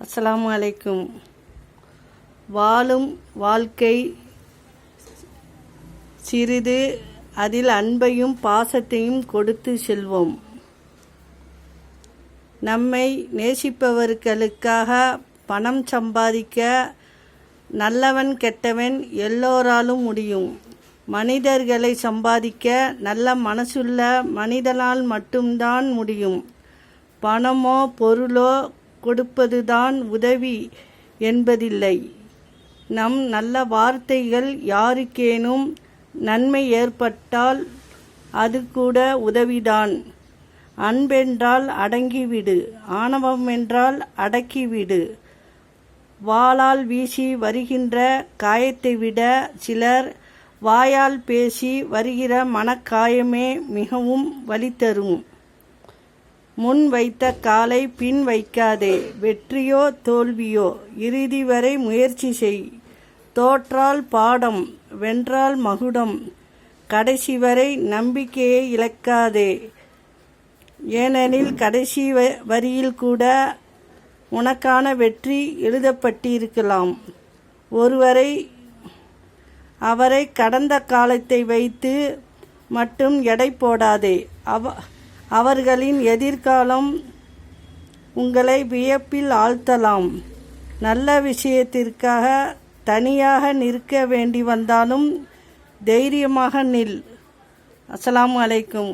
அஸ்ஸலாமு அலைக்கும். வாழும் வாழ்க்கை சிறிது, அதில் அன்பையும் பாசத்தையும் கொடுத்து செல்வோம். நம்மை நேசிப்பவர்களுக்காக பணம் சம்பாதிக்க நல்லவன் கெட்டவன் எல்லோராலும் முடியும். மனிதர்களை சம்பாதிக்க நல்ல மனசுள்ள மனிதனால் மட்டும்தான் முடியும். பணமோ பொருளோ கொடுப்பதுதான் உதவி என்பதில்லை. நம் நல்ல வார்த்தைகள் யாருக்கேனும் நன்மை ஏற்பட்டால் அது கூட உதவிதான். அன்பென்றால் அடங்கிவிடு, ஆணவம் என்றால் அடக்கிவிடு. வாளால் வீசி வருகின்ற காயத்தை விட சிலர் வாயால் பேசி வருகிற மனக்காயமே மிகவும் வலி தரும். முன் வைத்த காலை பின் வைக்காதே. வெற்றியோ தோல்வியோ இறுதி வரை முயற்சி செய். தோற்றால் பாடம், வென்றால் மகுடம். கடைசி வரை நம்பிக்கையை இழக்காதே. ஏனெனில் கடைசி வரியில் கூட உனக்கான வெற்றி எழுதப்பட்டிருக்கலாம். அவரை கடந்த காலத்தை வைத்து மட்டும் எடை போடாதே. அவர்களின் எதிர்காலம் உங்களை வியப்பில் ஆழ்த்தலாம். நல்ல விஷயத்திற்காக தனியாக நிற்க வேண்டி வந்தாலும் தைரியமாக நில். அஸ்ஸலாமு அலைக்கும்.